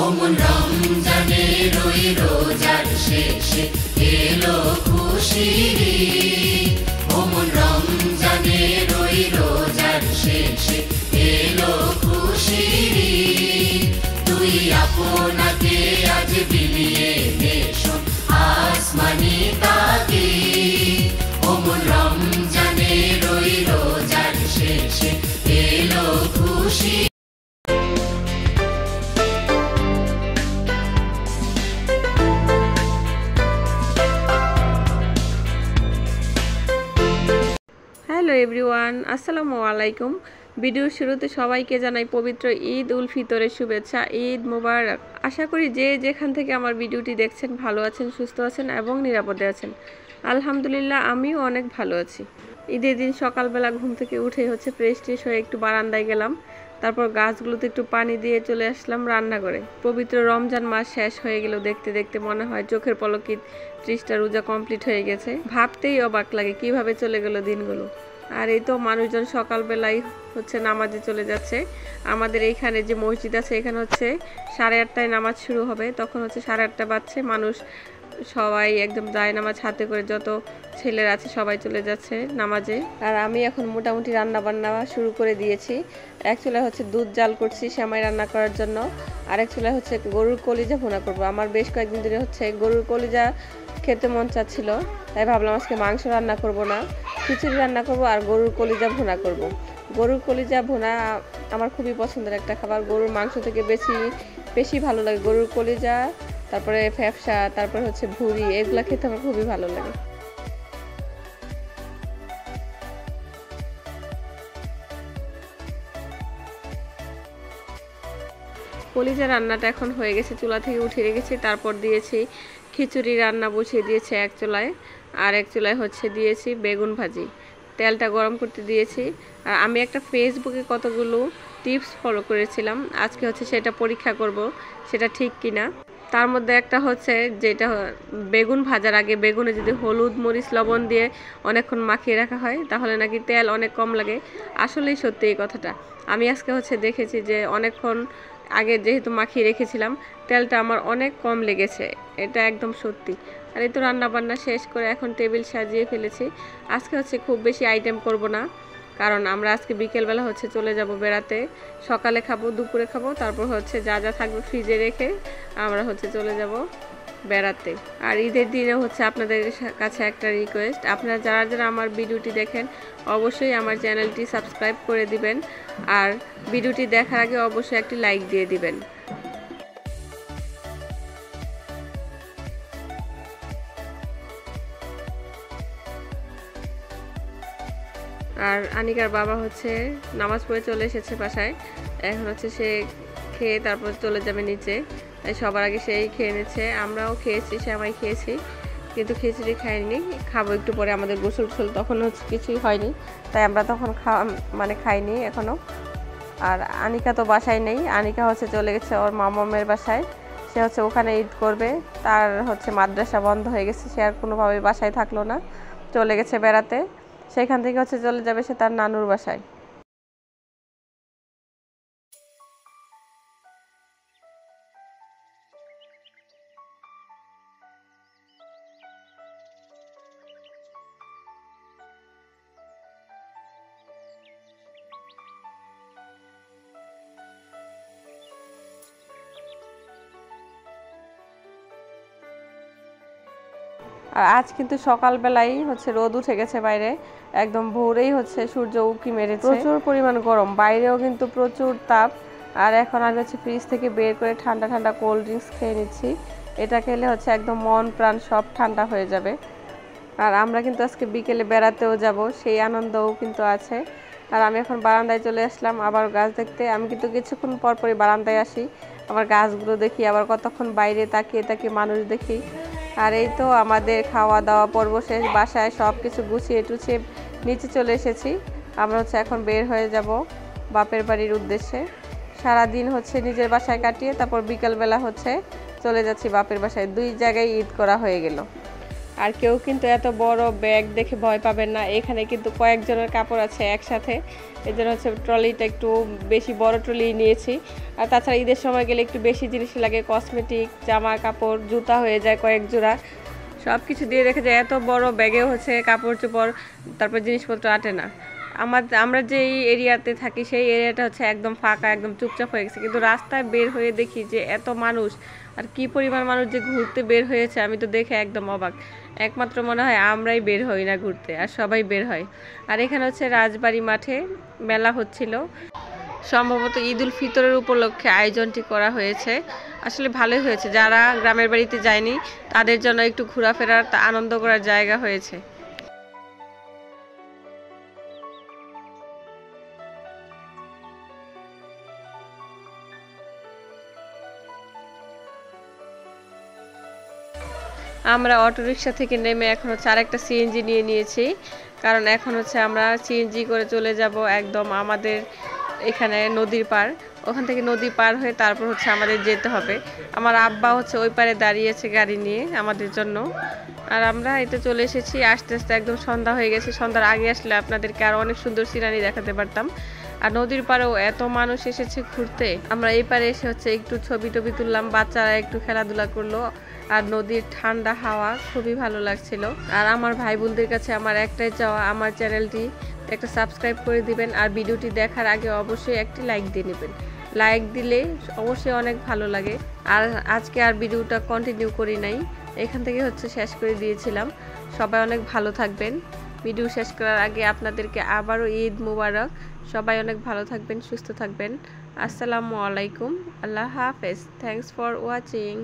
ওমন রমজানের ওই রোজার শেষে এলো খুশির ঈদ। ওমন রমজানের ওই রোজার শেষে এলো খুশির ঈদ। তুই আপনাকে আজ বিলিয়ে দেশন আসমানি তাকিদ। ওমন রমজানের ওই রোজার শেষে এলো খুশি। হ্যালো এভরিওয়ান, আসসালামু আলাইকুম। ভিডিওর শুরুতে সবাইকে জানাই পবিত্র ঈদ উল ফিতরের শুভেচ্ছা। ঈদ মুবারক। আশা করি যে যেখান থেকে আমার ভিডিওটি দেখছেন ভালো আছেন, সুস্থ আছেন এবং নিরাপদে আছেন। আলহামদুলিল্লাহ, আমিও অনেক ভালো আছি। ঈদের দিন সকালবেলা ঘুম থেকে উঠে ফ্রেশ ট্রেশ হয়ে একটু বারান্দায় গেলাম, তারপর গাছগুলোতে একটু পানি দিয়ে চলে আসলাম রান্না করে। পবিত্র রমজান মাস শেষ হয়ে গেল দেখতে দেখতে, মনে হয় চোখের পলকে 30টা রোজা কমপ্লিট হয়ে গেছে। ভাবতেই অবাক লাগে কিভাবে চলে গেল দিনগুলো। আর এই তো মানুষজন সকালবেলায় নামাজে চলে যাচ্ছে। আমাদের এইখানে যে মসজিদ আছে এখানে 8:30টায় নামাজ শুরু হবে, তখন 8:30 বাজছে। মানুষ সবাই একদম যায় নামাজ হাতে করে, যত ছেলেরা আছে সবাই চলে যাচ্ছে নামাজে। আর আমি এখন মোটামুটি রান্না বান্না শুরু করে দিয়েছি। এক চুলায় দুধ জাল করছি সেমাই রান্না করার জন্য, আর এক চুলায় গরুর কলিজা ভুনা করব। আমার বেশ কয়েকদিন ধরে গরুর কলিজা খেতে মন চাচ্ছিল, তাই ভাবলাম আজকে মাংস রান্না করব না, খিচুড়ি রান্না করব আর গরুর কলিজা ভুনা করব। গরুর কলিজা ভুনা আমার খুবই পছন্দের একটা খাবার। গরুর মাংস থেকে বেশি ভালো লাগে গরুর কলিজা, তারপরে ফ্যাপসা, তারপর ভুঁড়ি, এগুলা খেতে আমার খুবই ভালো লাগে। কলিজা রান্নাটা এখন হয়ে গেছে, চুলা থেকে উঠিয়ে রেখেছি। তারপর দিয়েছি খিচুড়ি রান্না বসিয়ে দিয়েছি এক চুলায়, আর এক চুলায় দিয়েছি বেগুন ভাজি। তেলটা গরম করতে দিয়েছি। আর আমি একটা ফেসবুকে কতগুলো টিপস ফলো করেছিলাম, আজকে সেটা পরীক্ষা করব সেটা ঠিক কিনা। তার মধ্যে একটা যেটা বেগুন ভাজার আগে বেগুনে যদি হলুদ মরিচ লবণ দিয়ে অনেকক্ষণ মাখিয়ে রাখা হয় তাহলে নাকি তেল অনেক কম লাগে। আসলেই সত্যি এই কথাটা। আমি আজকে দেখেছি যে অনেকক্ষণ আগে যেহেতু মাখিয়ে রেখেছিলাম, তেলটা আমার অনেক কম লেগেছে, এটা একদম সত্যি। আর এই তো রান্না বান্না শেষ করে এখন টেবিল সাজিয়ে ফেলেছি। আজকে খুব বেশি আইটেম করব না, কারণ আমরা আজকে বিকেলবেলা চলে যাব বেড়াতে। সকালে খাবো, দুপুরে খাবো, তারপর যা যা থাকবে ফ্রিজে রেখে আমরা চলে যাব বেড়াতে। আর ঈদের দিনে আপনাদের কাছে একটা রিকোয়েস্ট, আপনারা যারা যারা আমার ভিডিওটি দেখেন অবশ্যই আমার চ্যানেলটি সাবস্ক্রাইব করে দিবেন, আর ভিডিওটি দেখার আগে অবশ্যই একটি লাইক দিয়ে দিবেন। আর আনিকার বাবা নামাজ পড়ে চলে এসেছে বাসায়। এখন সে খেয়ে তারপর চলে যাবে নিচে, তাই সবার আগে সেই খেয়ে নিচ্ছে। আমরাও খেয়েছি, সেমাই খেয়েছি, কিন্তু খিচুড়ি খাইনি, খাবো একটু পরে। আমাদের গোসল টোসল তখন কিছুই হয়নি, তাই আমরা তখন খাইনি এখনো। আর আনিকা তো বাসায় নেই, আনিকা চলে গেছে ওর মামামের বাসায়। সে ওখানে ঈদ করবে। তার মাদ্রাসা বন্ধ হয়ে গেছে, সে আর কোনোভাবে বাসায় থাকলো না, চলে গেছে বেড়াতে। সেখান থেকে চলে যাবে সে তার নানুর বাসায়। আর আজ কিন্তু সকালবেলাই রোদ উঠে গেছে বাইরে, একদম ভোরেই সূর্য উঁকি মেরেছে। প্রচুর পরিমাণ গরম, বাইরেও কিন্তু প্রচুর তাপ। আর এখন আমি ফ্রিজ থেকে বের করে ঠান্ডা ঠান্ডা কোল্ড ড্রিঙ্কস খেয়ে নিচ্ছি। এটা খেলে একদম মন প্রাণ সব ঠান্ডা হয়ে যাবে। আর আমরা কিন্তু আজকে বিকেলে বেড়াতেও যাব, সেই আনন্দও কিন্তু আছে। আর আমি এখন বারান্দায় চলে আসলাম আবার গাছ দেখতে। আমি কিন্তু কিছুক্ষণ পরপরই বারান্দায় আসি, আবার গাছগুলো দেখি, আবার কতক্ষণ বাইরে তাকিয়ে তাকিয়ে মানুষ দেখি। আর এই তো আমাদের খাওয়া দাওয়া পর্ব শেষ, বাসায় সব কিছু গুছিয়ে টুছিয়ে নিচে চলে এসেছি। আমরা এখন বের হয়ে যাব বাপের বাড়ির উদ্দেশ্যে। সারাদিন নিজের বাসায় কাটিয়ে তারপর বিকালবেলা চলে যাচ্ছি বাপের বাসায়। 2 জায়গায় ঈদ করা হয়ে গেল। আর কেউ কিন্তু এত বড় ব্যাগ দেখে ভয় পাবেন না, এখানে কিন্তু কয়েকজনের কাপড় আছে একসাথে, এই জন্য হচ্ছে ট্রলিটা একটু বেশি বড় ট্রলি নিয়েছি। আর তাছাড়া ঈদের সময় গেলে একটু বেশি জিনিস লাগে, কসমেটিক, জামা কাপড়, জুতা হয়ে যায় কয়েক জোড়া, সব কিছু দিয়ে দেখা যায় এত বড় ব্যাগেও হচ্ছে কাপড় চোপড় তারপর জিনিসপত্র আটে না। আমরা যে এরিয়াতে থাকি সেই এরিয়াটা হচ্ছে একদম ফাঁকা, একদম চুপচাপ হয়ে গেছে, কিন্তু রাস্তায় বের হয়ে দেখি যে এত মানুষ, আর কি পরিমাণ মানুষ যে ঘুরতে বের হয়েছে আমি তো দেখে একদম অবাক। একমাত্র মনে হয় আমরাই বের হই না ঘুরতে, আর সবাই বের হয়। আর এখানে হচ্ছে রাজবাড়ি মাঠে মেলা হচ্ছিল, সম্ভবত ঈদ উল ফিতরের উপলক্ষে আয়োজনটি করা হয়েছে। আসলে ভালোই হয়েছে, যারা গ্রামের বাড়িতে যায়নি তাদের জন্য একটু ঘোরাফেরার আনন্দ করার জায়গা হয়েছে। আমরা অটোরিকশা থেকে নেমে এখন হচ্ছে আরেকটা সিএনজি নিয়ে নিয়েছি, কারণ এখন হচ্ছে আমরা সিএনজি করে চলে যাব একদম আমাদের এখানে নদীর পার, ওখান থেকে নদী পার হয়ে তারপর হচ্ছে আমাদের যেতে হবে। আমার আব্বা হচ্ছে ওই পারে দাঁড়িয়েছে গাড়ি নিয়ে আমাদের জন্য, আর আমরা এটা চলে এসেছি। আস্তে আস্তে একদম সন্ধ্যা হয়ে গেছে, সন্ধ্যার আগে আসলে আপনাদেরকে আরও অনেক সুন্দর সিনারি দেখাতে পারতাম। আর নদীর পাড়েও এত মানুষ এসেছে ঘুরতে, আমরা এই পারে এসে হচ্ছে একটু ছবি টবি তুললাম, বাচ্চারা একটু খেলাধুলা করলো, আর নদীর ঠান্ডা হাওয়া খুবই ভালো লাগছিল। আর আমার ভাই বোনদের কাছে আমার একটাই চাওয়া, আমার চ্যানেলটি একটা সাবস্ক্রাইব করে দিবেন, আর ভিডিওটি দেখার আগে অবশ্যই একটি লাইক দিয়ে নেবেন, লাইক দিলে অবশ্যই অনেক ভালো লাগে। আর আজকে আর ভিডিওটা কন্টিনিউ করি নাই, এখান থেকে হচ্ছে শেষ করে দিয়েছিলাম। সবাই অনেক ভালো থাকবেন। ভিডিও শেষ করার আগে আপনাদেরকে আবারও ঈদ মুবারক। সবাই অনেক ভালো থাকবেন, সুস্থ থাকবেন। আসসালামু আলাইকুম, আল্লাহ হাফেজ। Thanks for watching.